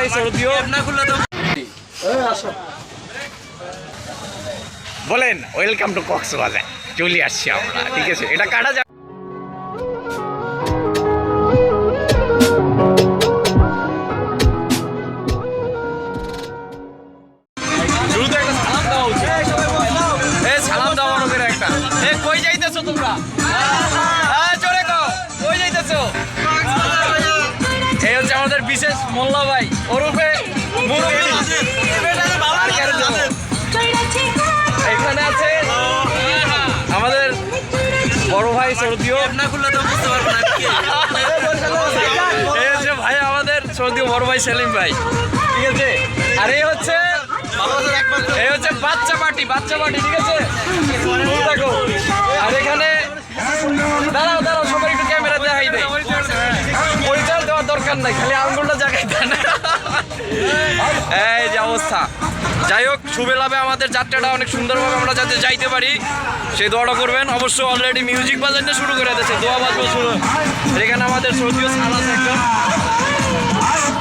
ভাই সৌদিও বলেন welcome to Cox's Bazar চলে আসছি আমরা, ঠিক আছে? এটা কাটা যাবে কই যাইতেছো তোমরা? চলে গো, কই যাইতেছো? এই হচ্ছে আমাদের বিশেষ মোল্লা ভাই ওরফে এখানে আছে আমাদের বড় ভাই সৌদিও। এই হচ্ছে ভাই আমাদের সৌদিও বড় ভাই সেলিম ভাই, ঠিক আছে? আর এই হচ্ছে বাচ্চা পার্টি, ঠিক আছে? দেখো, আর এখানে দাঁড়াও সবাই একটু ক্যামেরা দেখাই দেয়, পরিচয় দেওয়ার দরকার নাই, খালি আঙ্গুলটা জায়গায় দেন। এই যে অবস্থা। যাই হোক, শুভে লাভে আমাদের যাত্রাটা অনেক সুন্দরভাবে আমরা যাতে যাইতে পারি সেই দোয়াটা করবেন। অবশ্য অলরেডি মিউজিক বাজাতে শুরু করে দিয়েছে, দোয়া বাজবো শুরু। এখানে আমাদের সৌদিও সাল আছে একটা,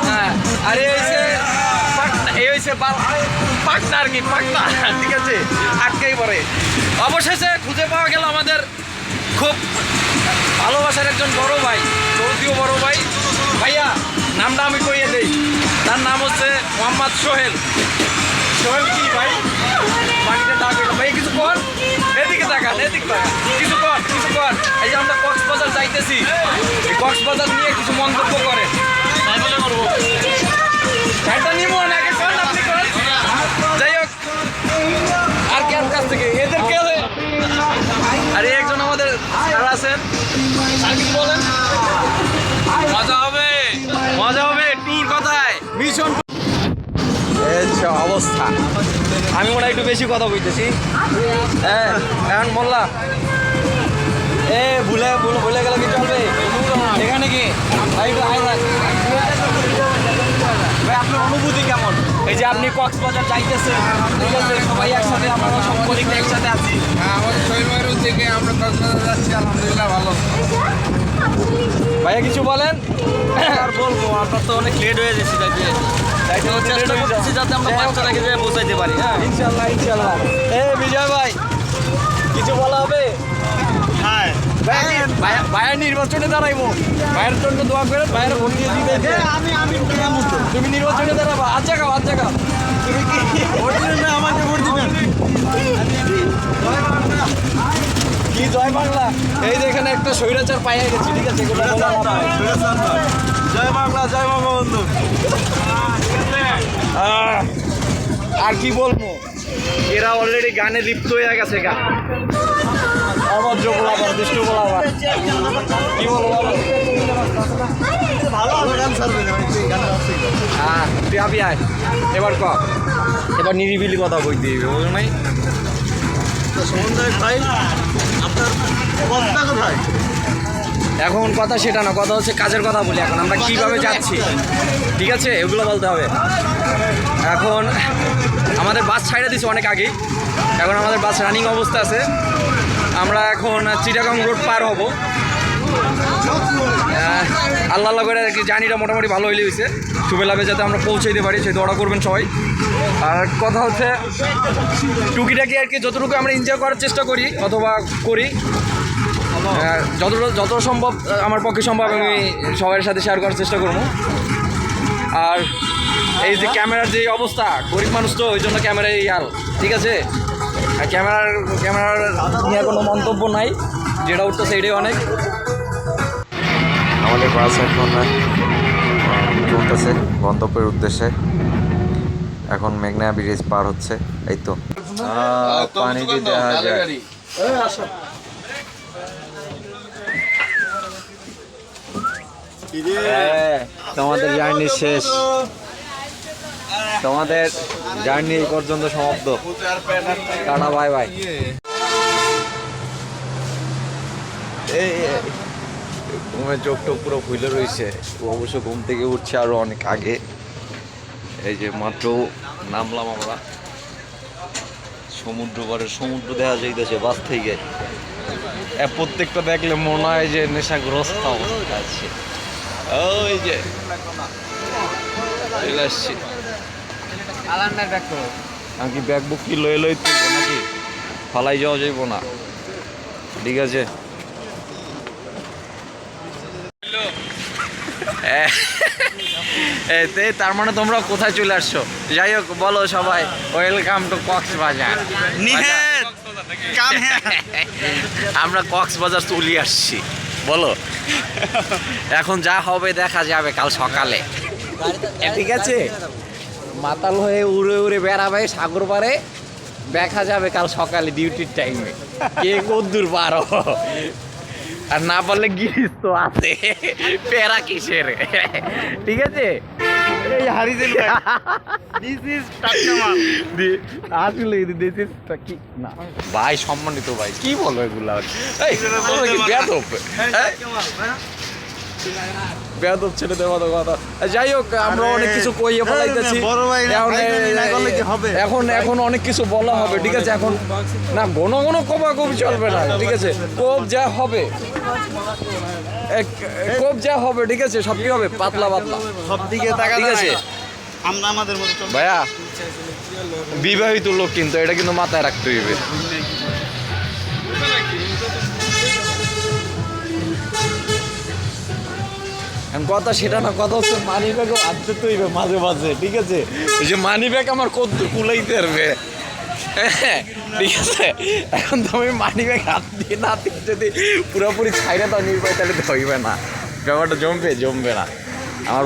হ্যাঁ। আর এই হয়েছে পাকনা আর কি, পাকনা, ঠিক আছে? আটকেই পড়ে। অবশেষে খুঁজে পাওয়া গেল আমাদের খুব ভালোবাসার একজন বড় ভাই, সৌদিও বড় ভাই। ভাইয়া নামটা আমি কইয়ে দেই, তার নাম হচ্ছে মোহাম্মদ সোহেল। সোহেল কি ভাই? বাড়িতে ডাকে ভাই, কিছু কর, এদিকে তাকান, কিছু কর। এই যে আমরা কক্সবাজার যাইতেছি, কক্সবাজার নিয়ে কিছু মন্তব্য করেন। যাই হোক, আর কি কাছ থেকে এদেরকে, আর একজন আমাদের স্যার আছেন, বলেন মজা হবে ট্যুর কোথায়? মিশন অবস্থা। আমি মনে হয় একটু বেশি কথা বলতেছি। হ্যাঁ, এখন বললাম ভুলে গেলে কি চলবে? এখানে কি ভাই আপনার অনুভূতি কেমন? এই যে আপনি কক্সবাজার যাইতেছেন, ঠিক আছে? সবাই একসাথে, আমরা সব কলিগরা একসাথে আছি। আমাদের শৈলবাড়ি থেকে আমরা কক্সবাজার যাচ্ছি, আলহামদুলিল্লাহ ভালো। ভাইয়া কিছু বলেন। আর বলবো, আপনার তো অনেক লেট হয়ে যাচ্ছে, চেষ্টা করতেছি যাতে আমরা বাচ্চার আগে যেয়ে পৌঁছাইতে পারি। হ্যাঁ, ইনশাল্লাহ। বিজয় ভাই কিছু বলা হবে? ভাইয়ের নির্বাচনে দাঁড়াইবো, ভাইয়ের জন্য দোয়া করে, ভাইয়ের ভোট দিয়ে দিবে। তুমি নির্বাচনে দাঁড়াবা? আচ্ছা খাও। তুমি কি আমাকে ভোট দিবেন? কি জয় বাংলা? এই যে এখানে একটা স্বৈরাচার পাইয়া গেছি, ঠিক আছে? জয় বাংলা, জয় বঙ্গবন্ধু। আর কি বলবো, এরা অলরেডি গানে লিপ্ত হয়ে গেছে। অভদ্র বলাবার, দুষ্ট বলাবার, কি বলবো? হ্যাঁ, এবার এবার নিরিবিলি কথা বই দিবি, বলো নাই? এখন কথা সেটা না, কথা হচ্ছে কাজের কথা বলি। এখন আমরা কিভাবে যাচ্ছি, ঠিক আছে? এগুলো বলতে হবে। এখন আমাদের বাস ছাইড়া দিছে অনেক আগেই, এখন আমাদের বাস রানিং অবস্থা আছে। আমরা এখন চিটাগাং রোড পার হব। আল্লাহ করে আর কি, জার্নিটা মোটামুটি ভালো হইলে হয়েছে। শুভে লাভে যাতে আমরা পৌঁছে দিতে পারি সেই দোয়া করবেন সবাই। আর কথা হচ্ছে টুকিটাকি আর কি, যতটুকু আমরা এনজয় করার চেষ্টা করি অথবা করি, যত সম্ভব আমার পক্ষে সম্ভব আমি সবার সাথে শেয়ার করার চেষ্টা করবো। আর এই যে ক্যামেরার যে অবস্থা, গরিব মানুষ তো, ওই জন্য ক্যামেরায় ইয়ার, ঠিক আছে? ক্যামেরার নিয়ে কোনো মন্তব্য নাই, যেটা উঠতেছে এটাই অনেক। আমাদের বাস এখন চলতেছে গন্তব্যের উদ্দেশ্যে। এখন মেঘনা ব্রিজ পার হচ্ছে, এই তো পানিতে দেখা যায়। তোমাদের জার্নি শেষ, তোমাদের জার্নি এই পর্যন্ত সমাপ্ত। Tata, bye. ঘুমের চোখ টোক পুরো ফুলে রয়েছে। ও অবশ্য ঘুম থেকে উঠছে আরো অনেক আগে। এই যে মাত্র নামলাম আমরা সমুদ্র পাড়ের, সমুদ্র দেখা যাইতেছে বাস থেকে। প্রত্যেকটা দেখলে মনে হয় যে নেশাগ্রস্ত অবস্থা আছে। ওই যে চলে আসছি। আলান্ডার ব্যাক করো। আমি কি ব্যাগ বুক কি লয়ে লই তুলবো নাকি? ফালাই যাওয়া যাইব না, ঠিক আছে। তার মানে তোমরা কোথায় চলে আসছো? যাই হোক বলো সবাই, ওয়েলকাম টু কক্সবাজার। আমরা কক্সবাজার চলে আসছি, বলো। এখন যা হবে দেখা যাবে কাল সকালে, ঠিক আছে। মাতাল হয়ে উড়ে উড়ে বেড়াবে সাগর পারে, দেখা যাবে কাল সকালে ডিউটির টাইমে কে কদ্দূর পারো। আর না পারলে গিরিস তো আছে, প্যারা কিসের, ঠিক আছে। এই হারিজেন আসলে কি না ভাই, সম্মানিত ভাই, কি বলো এগুলা? এই তোমরা কি বেয়াদব? বেয়াদব ছেলেদের মতো কথা। যাই হোক, আমরা অনেক কিছু কইয়ে ফেলাইতেছি এখন। এখন অনেক কিছু বলা হবে, ঠিক আছে। এখন না ঘন ঘন কবাকবি চলবে না, ঠিক আছে। কোপ যা হবে, কোপ যা হবে, ঠিক আছে। সব কি হবে পাতলা পাতলা, সব দিকে তাকা, ঠিক আছে। আমরা আমাদের মতো ভাইয়া বিবাহিত লোক, কিন্তু এটা কিন্তু মাথায় রাখতে হইবে। কথা সেটা না, কথা হচ্ছে মানি ব্যাগও আনতে তো হইবে মাঝে মাঝে, ঠিক আছে। ওই যে মানি ব্যাগ আমার কত কুলাইতে পারবে, ঠিক আছে। এখন তো আমি মানি ব্যাগ হাত দিয়ে না দিয়ে যদি পুরোপুরি ছাইরা তো নির্বাই, তাহলে তো হইবে না, ব্যাপারটা জমবে না আমার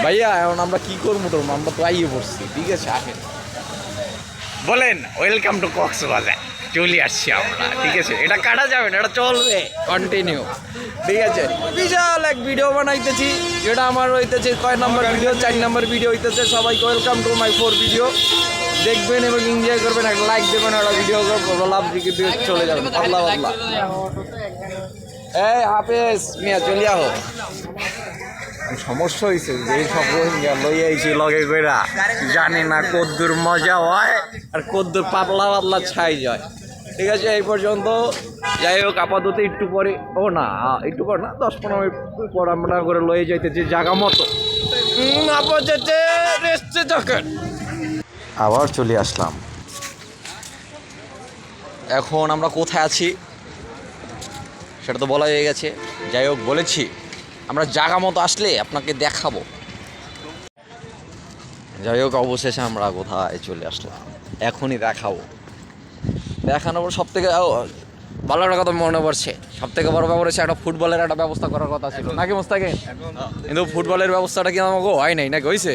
ভাইয়া। এখন আমরা কি করবো তোর, আমরা তো আইয়ে পড়ছি, ঠিক আছে। আসেন বলেন, ওয়েলকাম টু কক্সবাজার, চলে আসছি আমরা, ঠিক আছে। এটা কাটা যাবে না, এটা চলবে কন্টিনিউ, ঠিক আছে। বিশাল এক ভিডিও বানাইতেছি, যেটা আমার হইতেছে কয় নম্বর ভিডিও, 4 নম্বর ভিডিও হইতেছে। সবাইকে ওয়েলকাম টু মাই 4 ভিডিও, দেখবেন এবং এনজয় করবেন, একটা লাইক দেবেন, একটা ভিডিও লাভ দিয়ে চলে যাবেন পাতলা পাতলা। এই হাফেজ মিয়া, চলে আহো। সমস্যা হয়েছে যে সব রোহিঙ্গা লই আইছি লগে কইরা, জানি না কদ্দুর মজা হয় আর কদ্দুর পাতলা পাতলা ছাই যায়, ঠিক আছে। এই পর্যন্ত। যাই হোক, আপাতত একটু পরে, ও না একটু পর না, 10-15 মিনিট পর আমরা করে লয়ে যাইতেছি জায়গা মতো। আপাতত রেস্টে থাকেন। আবার চলে আসলাম। এখন আমরা কোথায় আছি সেটা তো বলা হয়ে গেছে। যাই হোক, বলেছি আমরা জায়গা মতো আসলে আপনাকে দেখাবো। যাই হোক, অবশেষে আমরা কোথায় চলে আসলাম, এখনই দেখাবো। দেখানোর পর সব থেকে ভালো একটা কথা মনে পড়ছে, সব থেকে বড় ব্যাপার হচ্ছে একটা ফুটবলের একটা ব্যবস্থা করার কথা ছিল নাকি মোস্তাকে, কিন্তু ফুটবলের ব্যবস্থাটা কি আমাকে হয় নাই নাকি, হয়েছে?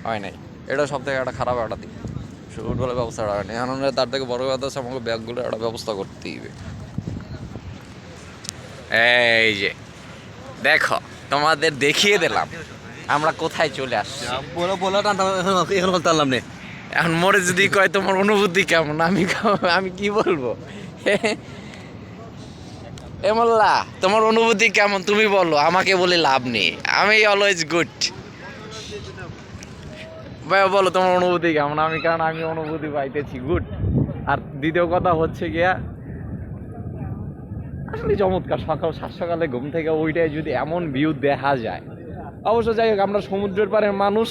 হয় নাই। এটা সব থেকে একটা খারাপ একটা দিক, ফুটবলের ব্যবস্থাটা হয় নাই। এখন তার থেকে বড় কথা হচ্ছে আমাকে ব্যাগগুলোর একটা ব্যবস্থা করতেই হবে। এই যে দেখো, তোমাদের দেখিয়ে দিলাম আমরা কোথায় চলে আসছি। এখন বলতে পারলাম না। এখন মরে যদি কয় তোমার অনুভূতি কেমন, আমি কি বলবো? এ মোল্লা, তোমার অনুভূতি কেমন তুমি বলো, আমাকে বলে লাভ নেই, আমি অলওয়েজ গুড। ভাই বলো তোমার অনুভূতি কেমন, কারণ আমি অনুভূতি পাইতেছি গুড। আর দ্বিতীয় কথা হচ্ছে গিয়া, আসলে চমৎকার সকাল 7 সকালে ঘুম থেকে ওইটাই যদি এমন ভিউ দেখা যায়। অবশ্য যাই হোক, আমরা সমুদ্রের পাড়ের মানুষ,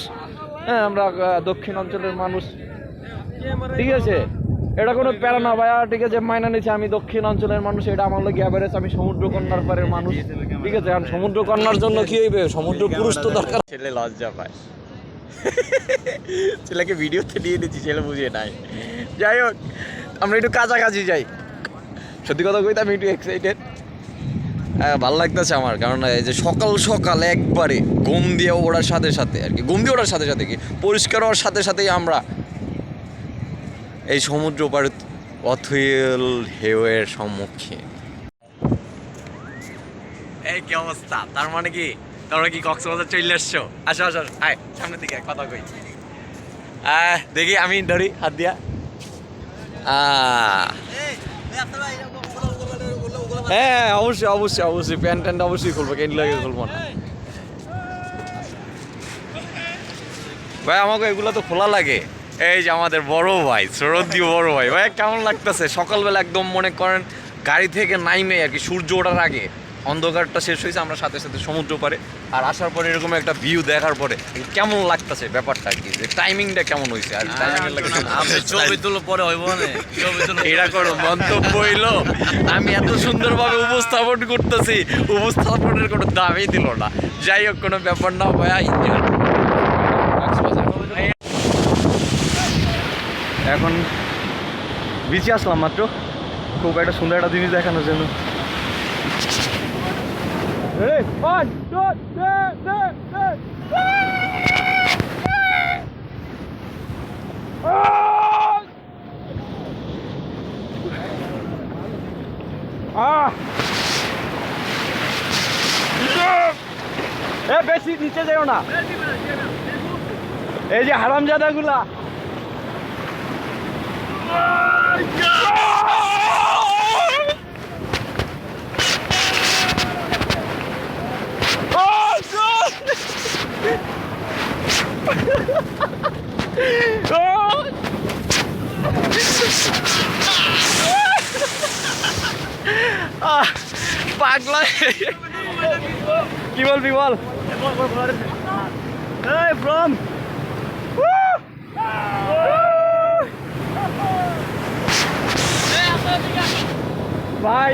হ্যাঁ, আমরা দক্ষিণ অঞ্চলের মানুষ, ঠিক আছে। এটা কোনো প্যারা না ভাইয়া, ঠিক আছে, মাইনা নিচ্ছে আমি দক্ষিণ অঞ্চলের মানুষ, এটা আমার লোক অ্যাভারেজ, আমি সমুদ্র কন্যার পাড়ের মানুষ, ঠিক আছে। কারণ সমুদ্র কন্যার জন্য কি হইবে, সমুদ্র পুরুষ তো দরকার। ছেলে লজ্জা পায়, ছেলেকে ভিডিওতে দিয়ে দিচ্ছি, ছেলে বুঝিয়ে নাই। যাই হোক, আমরা একটু কাছাকাছি যাই। সত্যি কথা কইতে আমি একটু এক্সাইটেড, ভালো লাগতেছে আমার, কারণ এই যে সকাল সকাল একবারে ঘুম দিয়ে ওড়ার সাথে সাথে আর কি, ঘুম দিয়ে ওড়ার সাথে সাথে কি পরিষ্কার হওয়ার সাথে সাথেই আমরা এই সমুদ্র পাড়ে অথৈল ঢেউয়ের সম্মুখীন। এই কি অবস্থা, তার মানে কি তোমরা কি কক্সবাজার চলে আসছো? আসো আসো, আয় সামনের দিকে কথা কই। দেখি আমি ধরি হাত দিয়া। হ্যাঁ অবশ্যই অবশ্যই অবশ্যই, প্যান্ট ট্যান্ট অবশ্যই খুলবো, কেন লাগে খুলবো না ভাই, আমাকে এগুলো তো খোলা লাগে। এই যে আমাদের বড় ভাই, শ্রদ্ধীয় বড় ভাই, ভাই কেমন লাগতেছে? সকালবেলা একদম মনে করেন গাড়ি থেকে নাইমে আর কি, সূর্য ওঠার আগে অন্ধকারটা শেষ হয়েছে, আমরা সাথে সাথে সমুদ্র পারে আর আসার পরে এরকম একটা ভিউ দেখার পরে কেমন লাগতেছে ব্যাপারটা কি, যে টাইমিংটা কেমন হয়েছে আর ছবি তুলো পরে হইব না, ছবি তুলো এটা কোনো মন্তব্য হইলো? আমি এত সুন্দরভাবে উপস্থাপন করতেছি, উপস্থাপনের কোনো দামই দিল না। যাই হোক, কোনো ব্যাপার না ভাইয়া। এখন বিচে আসলাম মাত্র, খুব একটা সুন্দর একটা জিনিস দেখানোর জন্য। বেশি নিচে যাও না, এই যে হারামজাদা গুলা। পাগলা, কি বলবি বল? ভাই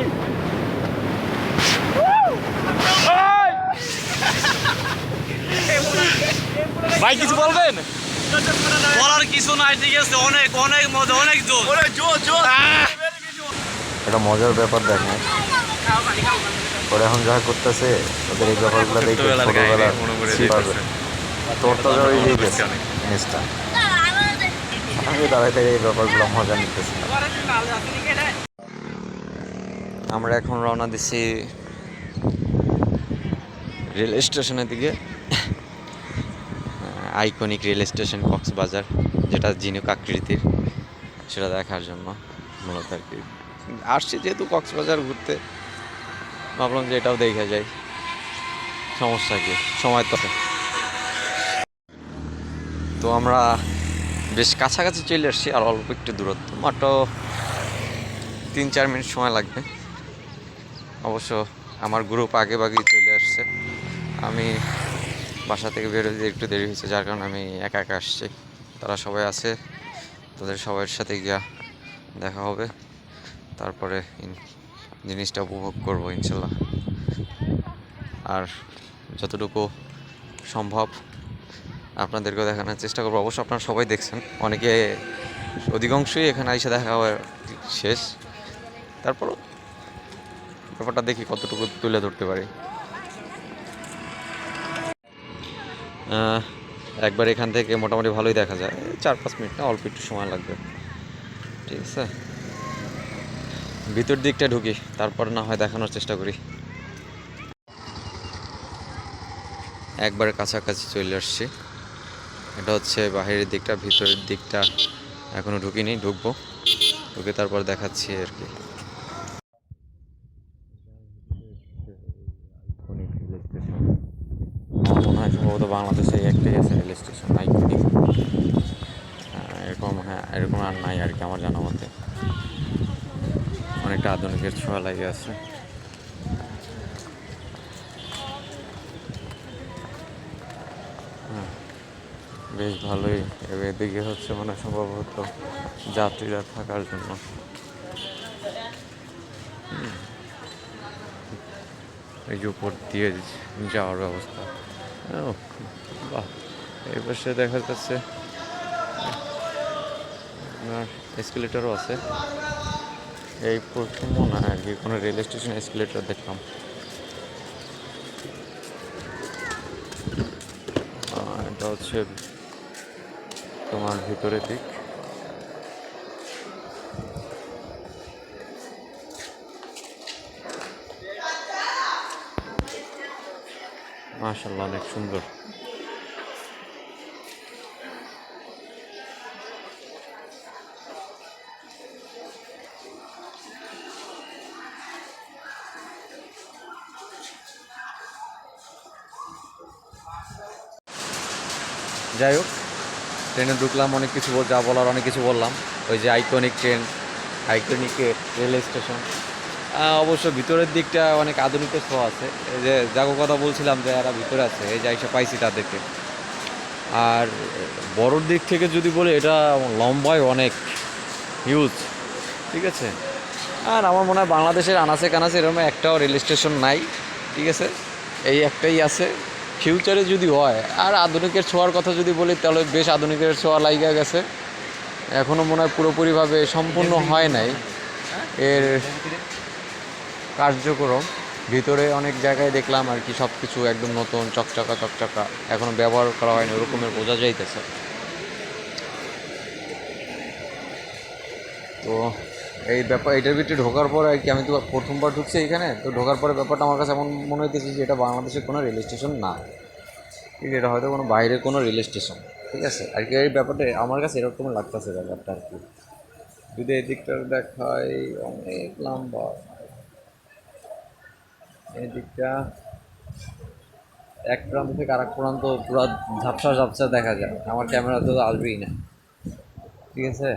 ভাই কিছু বলবেন? বলার কিছু নাই, ঠিক আছে, অনেক অনেক মজা, অনেক জোর। একটা মজার ব্যাপার দেখেন, ওরা এখন যা করতেছে ওদের এই ব্যাপারগুলো দেখে ছোটবেলা তোর তো হয়ে গেছে জিনিসটা। আমি দাঁড়াইতে এই ব্যাপারগুলো মজা নিতেছি। আমরা এখন রওনা দিচ্ছি রেল স্টেশনের দিকে, আইকনিক রেল স্টেশন কক্সবাজার, যেটা ঝিনুক আকৃতির, সেটা দেখার জন্য মূলত আর কি আসছি। যেহেতু কক্সবাজার ঘুরতে, ভাবলাম যে এটাও দেখে যাই, সমস্যা কি, সময় তো আমরা বেশ কাছাকাছি চলে এসেছি, আর অল্প একটু দূরত্ব, মাত্র 3-4 মিনিট সময় লাগবে। অবশ্য আমার গ্রুপ আগে ভাগেই চলে আসছে, আমি বাসা থেকে বেরোতে একটু দেরি হয়েছে, যার কারণে আমি একা একা আসছি। তারা সবাই আছে, তাদের সবার সাথে গিয়া দেখা হবে, তারপরে জিনিসটা উপভোগ করবো ইনশাল্লাহ। আর যতটুকু সম্ভব আপনাদেরকেও দেখানোর চেষ্টা করবো। অবশ্য আপনারা সবাই দেখছেন, অনেকে অধিকাংশই এখানে এসে দেখা হওয়ার শেষ, তারপরও ব্যাপারটা দেখি কতটুকু তুলে ধরতে পারি। একবার এখান থেকে মোটামুটি ভালোই দেখা যায়, 4-5 মিনিট না, অল্প একটু সময় লাগবে, ঠিক আছে। ভিতর দিকটা ঢুকি, তারপর না হয় দেখানোর চেষ্টা করি। একবার কাছাকাছি চলে আসছি, এটা হচ্ছে বাহিরের দিকটা, ভিতরের দিকটা এখনো ঢুকিনি, ঢুকবো, ঢুকে তারপর দেখাচ্ছি আর কি। মনে হয় সম্ভবত বাংলাদেশে একটাই আছে রেল স্টেশন আইকনিক, এরকম, হ্যাঁ এরকম আর নাই আর কি আমার জানা মতে। অনেকটা আধুনিকের ছোঁয়া লাগে আছে। বেশ ভালোই, এদিকে হচ্ছে মানে সম্ভবত যাত্রীরা থাকার জন্য। এই যে উপর দিয়ে যাওয়ার ব্যবস্থা, বাহ। এই পাশে দেখা যাচ্ছে আপনার এসকেলেটারও আছে। এই প্রথম মনে হয় আর কি কোনো রেল স্টেশনে এসকেলেটার দেখলাম। এটা হচ্ছে তোমার ভিতরের দিক। মাশাআল্লাহ, অনেক সুন্দর। যাই হোক, ট্রেনে ঢুকলাম, অনেক কিছু যা বলার অনেক কিছু বললাম। ওই যে iconic train, iconic rail station, অবশ্য ভিতরের দিকটা অনেক আধুনিকের ছোঁয়া আছে। এই যে যাগো কথা বলছিলাম যে এরা ভিতরে আছে, এই যে এসে পাইছি তাদেরকে। আর বড়োর দিক থেকে যদি বলি, এটা লম্বায় অনেক হিউজ, ঠিক আছে। আর আমার মনে হয় বাংলাদেশের আনাচে কানাচে এরকম একটাও রেল স্টেশন নাই, ঠিক আছে। এই একটাই আছে। ফিউচারে যদি হয়, আর আধুনিকের ছোঁয়ার কথা যদি বলি, তাহলে বেশ আধুনিকের ছোঁয়া লাইগা গেছে। এখনও মনে হয় পুরোপুরিভাবে সম্পূর্ণ হয় নাই এর কার্যক্রম। ভিতরে অনেক জায়গায় দেখলাম আর কি সব কিছু একদম নতুন, চকচকা চকচকা, এখনও ব্যবহার করা হয়নি ওরকমের বোঝা যাইতেছে। তো এই ব্যাপার, এটার ভিতরে ঢোকার পর আর কি, আমি তো প্রথমবার ঢুকছি এখানে, তো ঢোকার পরে ব্যাপারটা আমার কাছে এমন মনে হইতেছে যে এটা বাংলাদেশের কোনো রেল স্টেশন না, ঠিক আছে। এটা হয়তো কোনো বাইরের কোনো রেল স্টেশন, ঠিক আছে আর কি। এই ব্যাপারটা আমার কাছে এরকম লাগতেছে ব্যাপারটা আর কি। যদি এই দিকটা দেখায়, অনেক লম্বা এই দিকটা, এক প্রান্ত থেকে আরেক প্রান্ত পুরো ঝাপসা ঝাপসা দেখা যায়। আমার ক্যামেরাতে তো আসবেই না, ঠিক আছে।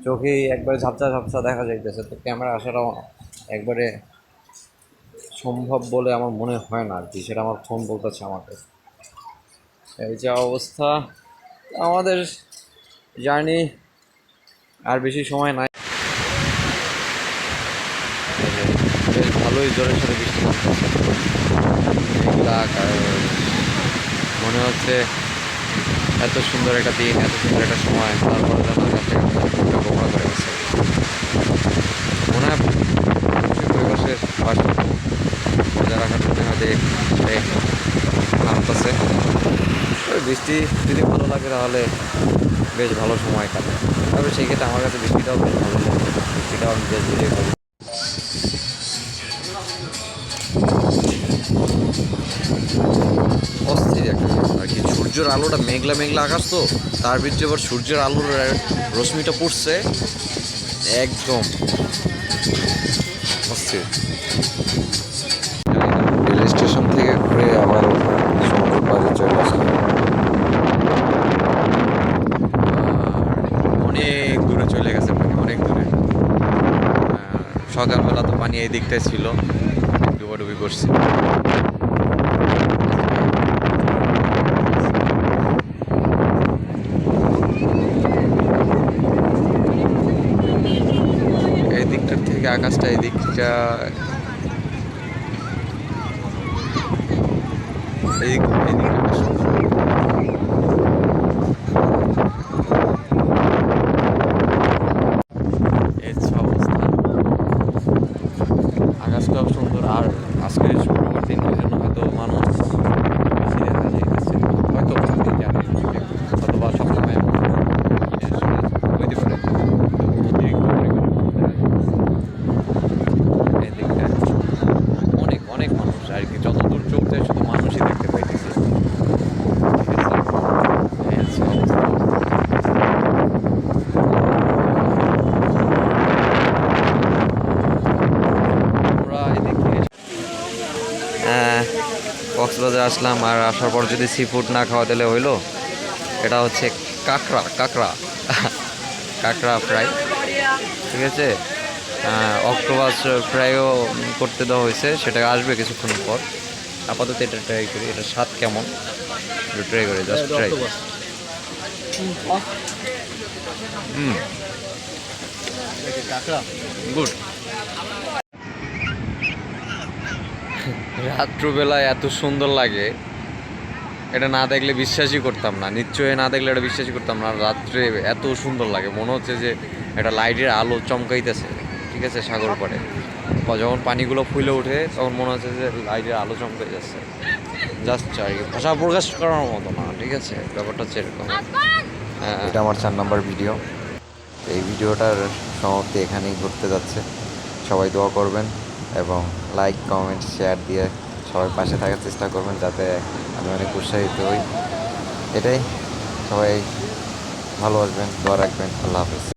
চোখেই একবারে ঝাপসা ঝাপসা দেখা যাইতেছে, তো ক্যামেরা আসাটাও একবারে সম্ভব বলে আমার মনে হয় না আর কি। সেটা আমার ফোন বলতেছে আমাকে। এই যে অবস্থা, আমাদের জার্নি আর বেশি সময় নাই। বেশ ভালোই জোরে সোরে বৃষ্টি মেঘলা, মনে হচ্ছে এত সুন্দর একটা দিন, এত সুন্দর একটা সময়, তারপরে যেন কাছে বোকা করে গেছে। মনে হয় পরিবেশের ভারসাম্য বজায় রাখার জন্য আমাদের নামতেছে। বৃষ্টি যদি ভালো লাগে তাহলে বেশ ভালো সময় কাটে। তবে সেই ক্ষেত্রে আমার কাছে বৃষ্টিটাও বেশ ভালো লাগে, বৃষ্টিটাও আমি বেশ ধীরে করি। অস্থির একটা আর কি। সূর্যের আলোটা মেঘলা মেঘলা আকাশ, তো তার ভিতরে এবার সূর্যের আলোর রশ্মিটা পড়ছে একদম অস্থির। রেল স্টেশন থেকে ঘুরে আবার সমুদ্র পাড়ে চলে আসলাম। অনেক দূরে চলে গেছে পানি, অনেক দূরে। সকালবেলা তো পানি এই দিকটায় ছিল, ডুবাডুবি করছে। এই দিকটার থেকে আকাশটা, এই দিকটা এই দিকটা সুন্দর। এই অবস্থা, আকাশটাও সুন্দর। আর আজকে শুক্রবার দিন, ওই জন্য হয়তো মানুষ বেশি দেখা যাইতেছে, হয়তো অথবা সবসময় হইতে পারে অতিরিক্ত পরিমাণে। এই দিকটা অনেক অনেক মানুষ আর কি, যতদূর চোখ যায় শুধু মানুষই দেখতে পাইতেছে, ঠিক আছে। কক্সবাজার আসলাম, আর আসার পর যদি সি ফুড না খাওয়া দিলে হইলো। এটা হচ্ছে কাঁকড়া, কাঁকড়া কাঁকড়া ফ্রাই, ঠিক আছে। অক্টোপাস ফ্রাইও করতে দেওয়া হয়েছে, সেটা আসবে কিছুক্ষণ পর। আপাতত এটা ট্রাই করি, এটা স্বাদ কেমন একটু ট্রাই করি, জাস্ট ট্রাই। গুড। রাত্রবেলায় এত সুন্দর লাগে, এটা না দেখলে বিশ্বাসই করতাম না, নিশ্চয়ই না দেখলে এটা বিশ্বাসই করতাম না। রাত্রে এত সুন্দর লাগে, মনে হচ্ছে যে এটা লাইটের আলো চমকাইতেছে, ঠিক আছে। সাগর পাড়ে যখন পানিগুলো ফুলে ওঠে, তখন মনে হচ্ছে যে লাইটের আলো চমকাই যাচ্ছে। জাস্ট আর কি ভাষা প্রকাশ করার মতো না, ঠিক আছে। ব্যাপারটা হচ্ছে এরকম। এটা আমার 4 নম্বর ভিডিও। এই ভিডিওটার সমাপ্তি এখানেই ঘটতে যাচ্ছে। সবাই দোয়া করবেন এবং লাইক, কমেন্ট, শেয়ার দিয়ে সবাই পাশে থাকার চেষ্টা করবেন, যাতে আমি অনেক উৎসাহিত হই। এটাই, সবাই ভালো আসবেন, দোয়া রাখবেন। আল্লাহ হাফেজ।